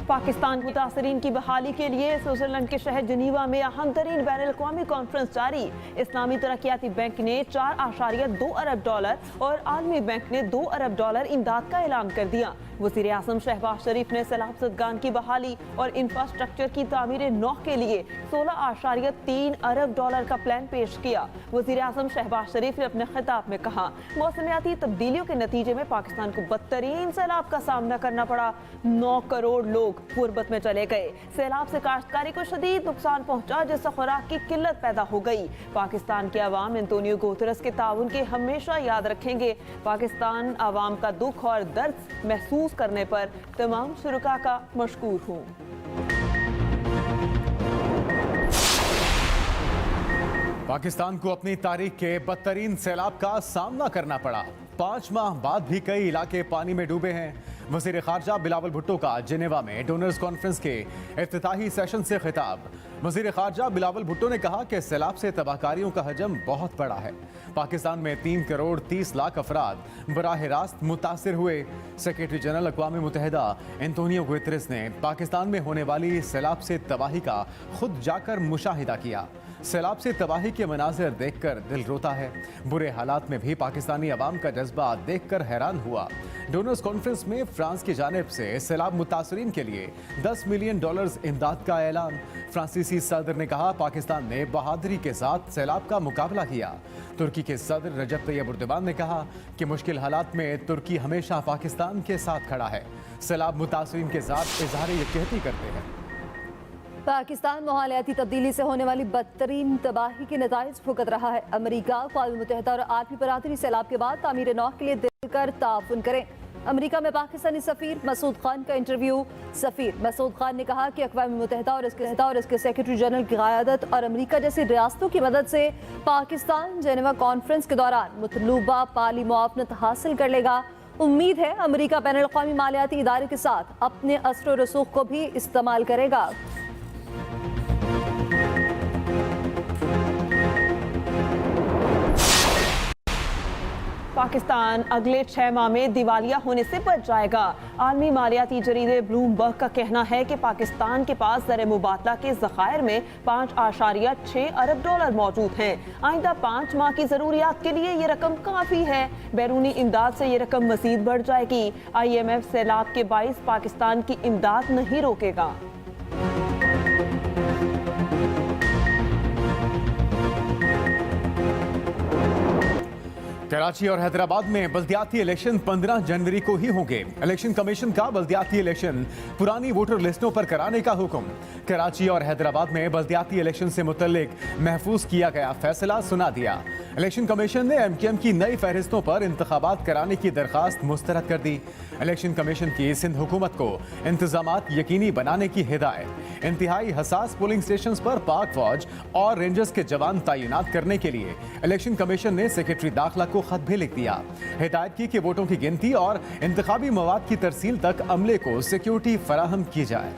पाकिस्तान मुतासरीन की बहाली के लिए स्विट्जरलैंड के शहर जिनीवा में अहम तरीन बैनुल अक़वामी कॉन्फ्रेंस जारी। इस्लामी तरक्याती बैंक ने $4.2 अरब और आलमी बैंक ने $2 अरब इमदाद का ऐलान कर दिया। वज़ीर आज़म शहबाज शरीफ ने सैलाब ज़दगान की बहाली और इंफ्रास्ट्रक्चर की तामीर नौ के लिए $16.3 अरब का प्लान पेश किया। वज़ीर आज़म शहबाज शरीफ ने अपने खिताब में कहा, मौसमियाती तब्दीलियों के नतीजे में पाकिस्तान को बदतरीन सैलाब का सामना करना पड़ा। 9 करोड़ लोग गुर्बत में चले गए। सैलाब से काश्तकारी को शदीद नुकसान पहुंचा, जिससे खुराक की किल्लत पैदा हो गई। पाकिस्तान के अवाम एंटोनियो गुतेरेस के ताउन के हमेशा याद रखेंगे। पाकिस्तान अवाम का दुख और दर्द महसूस करने पर तमाम शुरका का मशकूर हूँ। पाकिस्तान को अपनी तारीख के बदतरीन सैलाब का सामना करना पड़ा। 5 माह बाद भी कई इलाके पानी में डूबे हैं। वज़ीर ख़ारजा बिलावल भुट्टो का जिनेवा में डोनर्स कॉन्फ्रेंस के इफ्तिताही सेशन से खिताब। वज़ीर ख़ारजा बिलावल भुट्टो ने कहा कि सैलाब से तबाहकारियों का हजम बहुत बड़ा है। पाकिस्तान में 3 करोड़ 30 लाख अफराद बराह रास्त मुतासिर हुए। सेक्रेटरी जनरल अक़वाम मुत्तहिदा एंटोनियो गुतेरेस ने पाकिस्तान में होने वाली सैलाब से तबाही का खुद जाकर मुशाहिदा किया। सैलाब से तबाही के मनाजिर देखकर दिल रोता है। बुरे हालात में भी पाकिस्तानी अवाम का जज्बा देखकर हैरान हुआ। डोनर्स कॉन्फ्रेंस में फ्रांस की जानिब से सैलाब मुतासरीन के लिए $10 मिलियन इमदाद का ऐलान। फ्रांसीसी सदर ने कहा, पाकिस्तान ने बहादुरी के साथ सैलाब का मुकाबला किया। तुर्की के सदर रजब तैयब एर्दोगान ने कहा कि मुश्किल हालात में तुर्की हमेशा पाकिस्तान के साथ खड़ा है। सैलाब मुतासरीन के साथ इजहार यकजहती करते हैं। पाकिस्तान माहौलियाती तब्दीली से होने वाली बदतरीन तबाही के नताइज भुगत रहा है। अमेरिका, अक़वाम मुत्तहिदा और आलमी बरादरी सैलाब के बाद तामीर नौ के लिए दिलकर ताउन करें। अमेरिका में पाकिस्तानी सफ़ीर मसूद खान का इंटरव्यू। सफ़ीर मसूद खान ने कहा कि अक़वाम मुत्तहिदा और इसके सेक्रेटरी जनरल की क़यादत और अमेरिका जैसी रियासतों की मदद से पाकिस्तान जेनेवा कॉन्फ्रेंस के दौरान मतलूबा पाली मुआवनत हासिल कर लेगा। उम्मीद है अमेरिका बैनुल अक़वामी मालियाती इदारे के साथ अपने असर रसूख को भी इस्तेमाल करेगा। पाकिस्तान अगले 6 माह में दिवालिया होने से बच जाएगा। आलमी मालियाती जरीदे ब्लूमबर्ग का कहना है कि पाकिस्तान के पास ज़र मुबादला के ज़खायर में $5.6 अरब मौजूद हैं। आइंदा 5 माह की ज़रूरियात के लिए ये रकम काफ़ी है। बैरूनी इमदाद से ये रकम मज़ीद बढ़ जाएगी। IMF सैलाब के बाइस पाकिस्तान की इमदाद नहीं रोकेगा। कराची और हैदराबाद में बल्दियाती इलेक्शन 15 जनवरी को ही होंगे। इलेक्शन कमीशन का बल्दियाती इलेक्शन पुरानी वोटर लिस्टों पर कराने का हुक्म। कराची और हैदराबाद में बल्दियाती इलेक्शन से मुतल्लिक महफूज किया गया फैसला सुना दिया। इलेक्शन कमीशन ने MKM की नई फहरिस्तों पर इंतखाबात कराने की दरखास्त मुस्तरद कर दी। इलेक्शन कमीशन की सिंध हुकूमत को इंतजामात यकीनी बनाने की हिदायत। इंतहाई हसास पोलिंग स्टेशन पर पाक फौज और रेंजर्स के जवान तैनात करने के लिए इलेक्शन कमीशन ने सेक्रेटरी दाखिला को खत भी लिख दिया। हिदायत की कि वोटों की गिनती और इंतखाबी मवाद की तरसील तक अमले को सिक्योरिटी फराहम की जाए।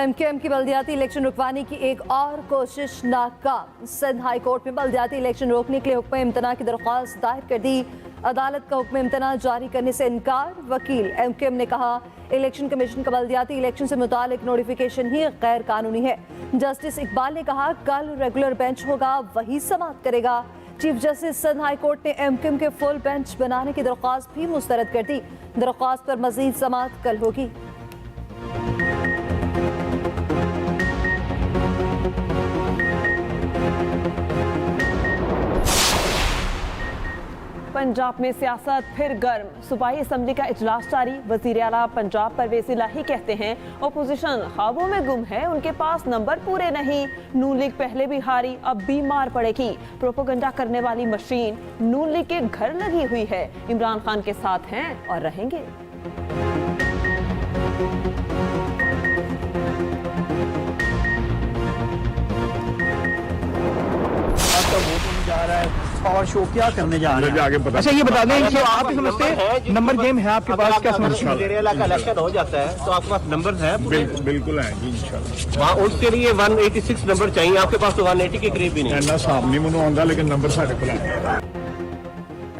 MKM की बल्दियाती इलेक्शन रुकवाने की एक और कोशिश नाकाम। सिंध हाई कोर्ट में बल्दियाती इलेक्शन रोकने के लिए हुक्म इम्तना की दरख्वास्त दायर कर दी। अदालत का हुक्म इम्तना जारी करने से इनकार। वकील MKM ने कहा, इलेक्शन कमीशन का बल्दियाती इलेक्शन से मुतालिक नोटिफिकेशन ही गैर कानूनी है। जस्टिस इकबाल ने कहा, कल रेगुलर बेंच होगा, वही समाअत करेगा। Chief justice Sindh high court ने MKM के फुल बेंच बनाने की दरख्वास्त भी मुस्तरद कर दी। दरख्वास्त पर मजीद समाअत कल होगी। पंजाब में सियासत फिर गर्म। सूबाई असम्बली का इजलास जारी। वज़ीर आला पंजाब परवेज़ इलाही कहते हैं, अपोजिशन ख्वाबों में गुम है, उनके पास नंबर पूरे नहीं। नून लीग पहले भी हारी, अब भी मार पड़ेगी। प्रोपोगंडा करने वाली मशीन नून लीग के घर लगी हुई है। इमरान खान के साथ हैं और रहेंगे। जा रहा है और शो क्या करने जा रहे हैं। अच्छा ये बता दें कि आप समझते हैं नंबर गेम है आपके पास, क्या समझते हैं? का इलेक्शन हो जाता है तो आपके पास नंबर है? बिल्कुल है जी, इंशाल्लाह। वहाँ उसके लिए 186 नंबर चाहिए, आपके पास तो 180 के करीब भी नहीं। साहब नहीं मनो आंदा, लेकिन नंबर साढ़े को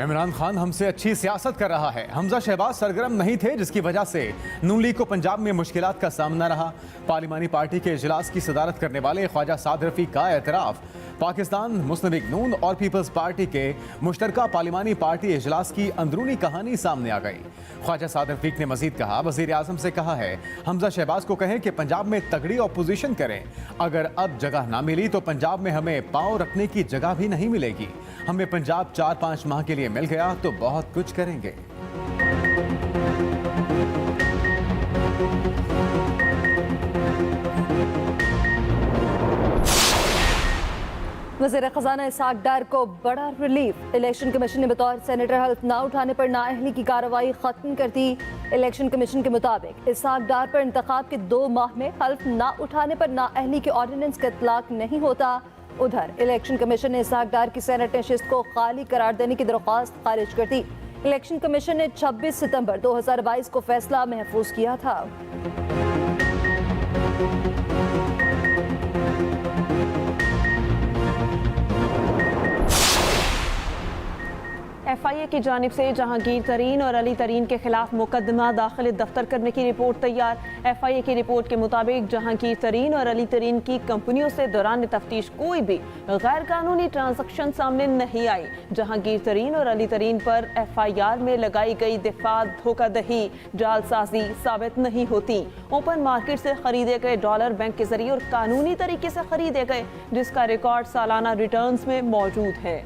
इमरान खान हमसे अच्छी सियासत कर रहा है। हमजा शहबाज सरगर्म नहीं थे, जिसकी वजह से नून लीग को पंजाब में मुश्किलात का सामना रहा। पार्लिमानी पार्टी के इजलास की सदारत करने वाले ख्वाजा साद रफीक का एतराफ। पाकिस्तान मुस्लिम लीग नून और पीपल्स पार्टी के मुश्तरका पार्लिमानी पार्टी इजलास की अंदरूनी कहानी सामने आ गई। ख्वाजा साद रफीक ने मजीद कहा, वजीर आजम से कहा है हमजा शहबाज को कहें कि पंजाब में तगड़ी अपोजिशन करें। अगर अब जगह ना मिली तो पंजाब में हमें पांव रखने की जगह भी नहीं मिलेगी। हमें पंजाब 4-5 माह के लिए मिल गया तो बहुत कुछ करेंगे। वज़ीर ख़ज़ाना इसहाक डार को बड़ा रिलीफ। इलेक्शन कमीशन ने बतौर सेनेटर हल्फ ना उठाने पर नाअहली की कार्रवाई खत्म कर दी। इलेक्शन कमीशन के मुताबिक इसहाक डार पर इंतखाब के 2 माह में हल्फ ना उठाने पर नाअहली के ऑर्डिनेंस का इतलाक नहीं होता। उधर इलेक्शन कमीशन ने इसहाक डार की सेनेट नशिस्त को खाली करार देने की दरख्वास्त खारिज कर दी। इलेक्शन कमीशन ने 26 सितंबर 2022 को फैसला महफूज किया था। FIA की जानिब से जहांगीर तरीन और अली तरीन के खिलाफ मुकदमा दाखिल दफ्तर करने की रिपोर्ट तैयार। FIA की रिपोर्ट के मुताबिक जहांगीर तरीन और अली तरीन की कंपनियों से दौरान तफ्तीश कोई भी गैर कानूनी ट्रांजैक्शन सामने नहीं आई। जहांगीर तरीन और अली तरीन पर FIR में लगाई गई दिफा धोखाधड़ी जालसाजी साबित नहीं होती। ओपन मार्केट से खरीदे गए डॉलर बैंक के जरिए और कानूनी तरीके से खरीदे गए, जिसका रिकॉर्ड सालाना रिटर्न्स में मौजूद है।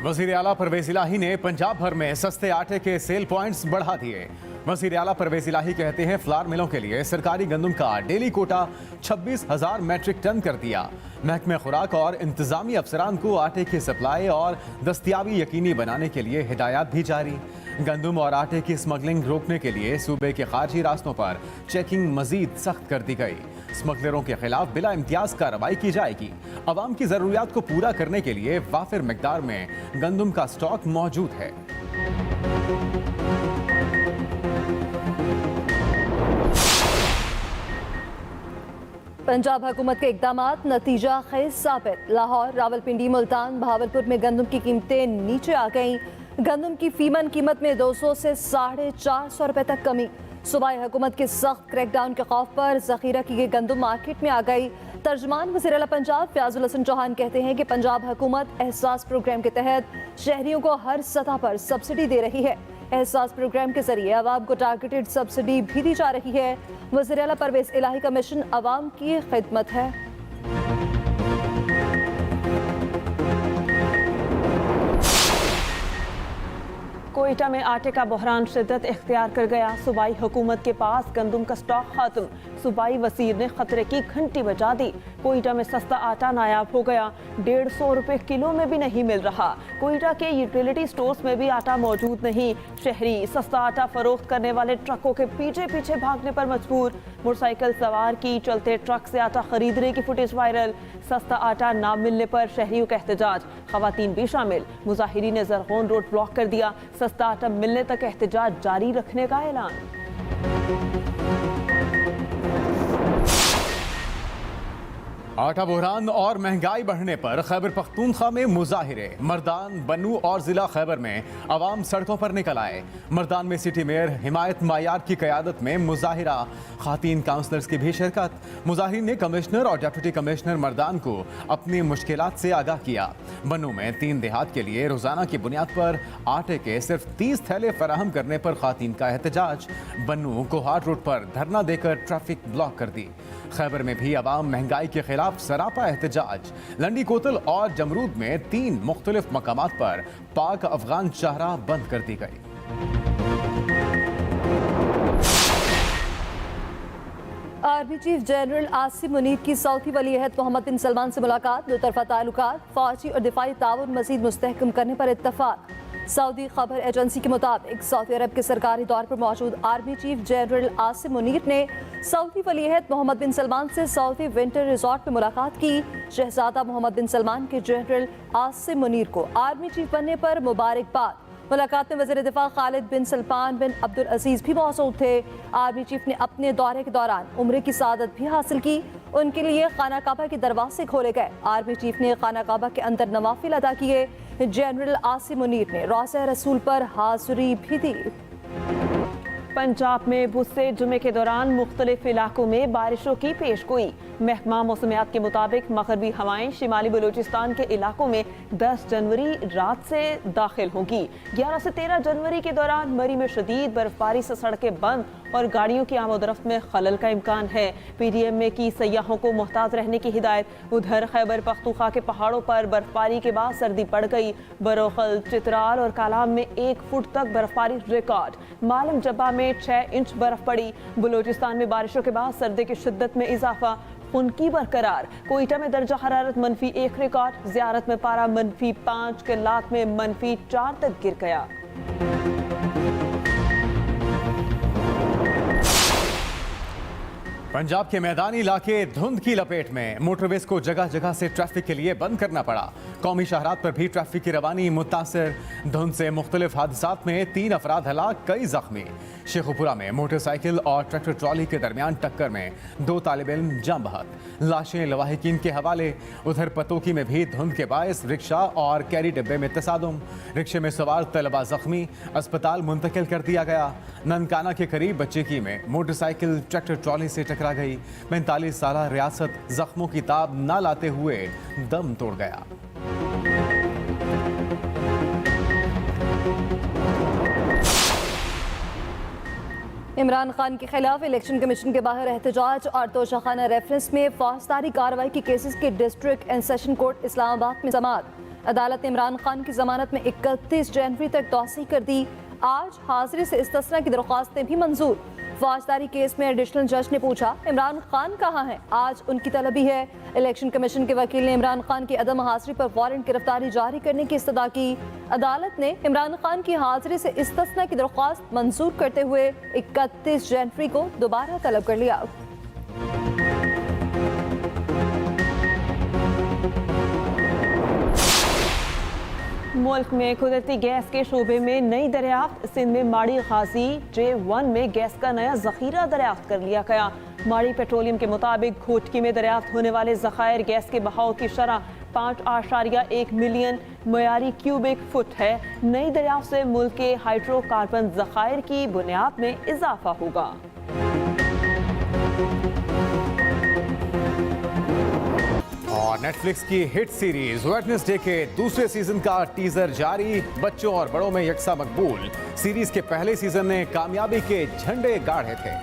वज़ीर आला परवेज़ इलाही ने पंजाब भर में सस्ते आटे के सेल पॉइंट्स बढ़ा दिए। वज़ीर आला परवेज़ इलाही कहते हैं फ्लार मिलों के लिए सरकारी गंदम का डेली कोटा 26,000 मैट्रिक टन कर दिया। महकमे खुराक और इंतजामी अफसरान को आटे की सप्लाई और दस्तियाबी यकीनी बनाने के लिए हिदायत भी जारी। गंदम और आटे की स्मगलिंग रोकने के लिए सूबे के खारजी रास्तों पर चेकिंग मजीद सख्त कर दी गई। स्मगलरों के खिलाफ बिला इम्तियाज कार्रवाई की जाएगी। अवाम की जरूरियात को पूरा करने के लिए वाफिर मिकदार में गंदम का स्टॉक मौजूद है। पंजाब हुकूमत के इक़दामात नतीजा खेज साबित। लाहौर, रावलपिंडी, मुल्तान, बहावलपुर में गंदम की कीमतें नीचे आ गईं। गंदम की फीमन कीमत में 200 से 450 रुपए तक कमी। सूबाई हुकूमत के सख्त क्रैकडाउन के खौफ पर जखीरा की गई गंदम मार्केट में आ गई। तर्जमान वज़ीर आला पंजाब फयाजुल हसन चौहान कहते हैं कि पंजाब हुकूमत एहसास प्रोग्राम के तहत शहरियों को हर सतह पर सब्सिडी दे रही है। एहसास प्रोग्राम के जरिए अवाम को टारगेटेड सब्सिडी भी दी जा रही है। वज़ीर आला परवेज़ इलाही का मिशन अवाम की खिदमत है। कोयटा में आटे का बहरान शिद्दत इख्तियार कर गया। सूबाई हुकूमत के पास गंदम का स्टॉक खत्म। सूबाई वजीर ने खतरे की घंटी बजा दी। कोयटा में सस्ता आटा नायाब हो गया। 150 रुपए किलो में भी नहीं मिल रहा। कोयटा के यूटिलिटी स्टोर्स में भी आटा मौजूद नहीं। शहरी सस्ता आटा फरोख्त करने वाले ट्रकों के पीछे पीछे भागने पर मजबूर। मोटरसाइकिल सवार की चलते ट्रक से आटा खरीदने की फुटेज वायरल। सस्ता आटा ना मिलने पर शहरियों का एहतजाज, खवातीन भी शामिल। मुजाहिरीन ने जरगोन रोड ब्लॉक कर दिया। सस्ता आटा मिलने तक एहतजाज जारी रखने का ऐलान। आटा बहरान और महंगाई बढ़ने पर खैबर पख्तूनख्वा में मुजाहिरे। मर्दान, बन्नू और जिला खैबर में अवाम सड़कों पर निकल आए। मर्दान में सिटी मेयर हिमायत मायार की क़यादत में मुजाहिरा, खातीन काउंसलर्स की भी शिरकत। मुजाहिरीन ने कमिश्नर और डिप्टी कमिश्नर मर्दान को अपनी मुश्किलात से आगाह किया। बन्नू में 3 देहात के लिए रोजाना की बुनियाद पर आटे के सिर्फ 30 थैले फराहम करने पर खातीन का एहतजाज। बन्नू कोहाट रोड पर धरना देकर ट्रैफिक ब्लॉक कर दी। खैबर में भी अवाम महंगाई के खिलाफ सरापा एहतजाज। लंडी कोतल और जमरूद में 3 मुख्तलिफ मकामात पर पाक अफगान शाहराह बंद कर दी गई। Army chief general Asim Munir की सऊदी वली अहद मोहम्मद बिन सलमान से मुलाकात। दोतरफा ताल्लुकात, फौजी और दिफाई ताउन मजीद मुस्तहकम करने पर इत्तफाक। सऊदी खबर एजेंसी के मुताबिक सऊदी अरब के सरकारी दौर पर मौजूद army chief general Asim Munir ने सऊदी वली अहद मोहम्मद बिन सलमान से सऊदी विंटर रिजॉर्ट में मुलाकात की। शहजादा मोहम्मद बिन सलमान के जनरल आसिम मुनीर को आर्मी चीफ बनने पर मुबारकबाद। मुलाकात में वज़ीर दिफा खालिद बिन सल्मान बिन अब्दुल अजीज भी मौजूद थे। आर्मी चीफ ने अपने दौरे के दौरान उम्रे की सादत भी हासिल की। उनके लिए खाना काबा के दरवाजे खोले गए। आर्मी चीफ ने खाना काबा के अंदर नवाफिल अदा किए। जनरल आसिम मुनीर ने रोज़ा रसूल पर हाज़िरी भी दी। पंजाब में बुस्से जुमे के दौरान मुख्तलिफ इलाकों में बारिशों की पेशगोई। महकमा मौसमियात के मुताबिक मगरबी हवाएं शिमाली बलूचिस्तान के इलाकों में 10 जनवरी रात से दाखिल होंगी। 11 से 13 जनवरी के दौरान मरी में शदीद बर्फबारी से सड़कें बंद और गाड़ियों की आमोदरफ्त में खलल का इम्कान है। PDM में की सयाहों को मुहताज रहने की हिदायत। उधर खैबर पख्तूनख्वा के पहाड़ों पर बर्फबारी के बाद सर्दी बढ़ गई। बरोखल, चित्राल और कालाम में 1 फुट तक बर्फबारी रिकॉर्ड। मालम जब्बा में 6 इंच बर्फ पड़ी। बलूचिस्तान में बारिशों के बाद सर्दी की शिद्दत में इजाफा, खुनकी बरकरार। कोयटा में दर्जा हरारत -1 रिकॉर्ड। ज़ियारत में पारा -5, किल्लात में -4 तक गिर गया। पंजाब के मैदानी इलाके धुंध की लपेट में। मोटरवेज को जगह जगह से ट्रैफिक के लिए बंद करना पड़ा। कौमी शाहरात पर भी ट्रैफिक की रवानी मुतासर। धुंध से मुख्तलिफ हादसात में 3 अफराद हलाक, कई जख्मी। शेखुपुरा में मोटरसाइकिल और ट्रैक्टर ट्रॉली के दरमियान टक्कर में 2 तालिब इल्म जाँ बहक, लाशें लवाहिकीन के हवाले। उधर पतोकी में भी धुंध के बायस रिक्शा और कैरी डिब्बे में तसादुम। रिक्शे में सवार तलबा जख्मी, अस्पताल मुंतकिल कर दिया गया। ननकाना के करीब बच्चेकी में मोटरसाइकिल ट्रैक्टर ट्रॉली से टकरा गई। 45 साला रियासत जख्मों की ताब न लाते हुए दम तोड़ गया। इमरान खान के खिलाफ इलेक्शन कमीशन के बाहर एहतजाज और तोशाखाना रेफरेंस में फौजदारी कार्रवाई के केसेस के district and session court Islamabad में समाअत। अदालत ने इमरान खान की जमानत में 31 जनवरी तक तौसीह कर दी। आज हाजिरी से इस्तिस्ना की दरख्वास्तें भी मंजूर। फौजदारी केस में एडिशनल जज ने पूछा, इमरान खान कहाँ हैं? आज उनकी तलबी है। इलेक्शन कमीशन के वकील ने इमरान खान की अदम हाजिरी पर वारंट गिरफ्तारी जारी करने की इस्तदा की। अदालत ने इमरान खान की हाजिरी से इस्तिस्ना की दरख्वास्त मंजूर करते हुए 31 जनवरी को दोबारा तलब कर लिया। मुल्क में कुदरती गैस के शोबे में नई दरियाफ्त। सिंध में माड़ी गाजी J1 में गैस का नया जखीरा दरियाफ्त कर लिया गया। माड़ी पेट्रोलियम के मुताबिक घोटकी में दरियाफ्त होने वाले जखायर गैस के बहाव की शरह 5.1 मिलियन मयारी क्यूबिक फुट है। नई दरियाफ्त से मुल्क के हाइड्रोकार्बन जखायर की बुनियाद में इजाफा होगा। और नेटफ्लिक्स की हिट सीरीज वेडनेसडे के दूसरे सीजन का टीजर जारी। बच्चों और बड़ों में यकसा मकबूल। सीरीज के पहले सीजन ने कामयाबी के झंडे गाड़े थे।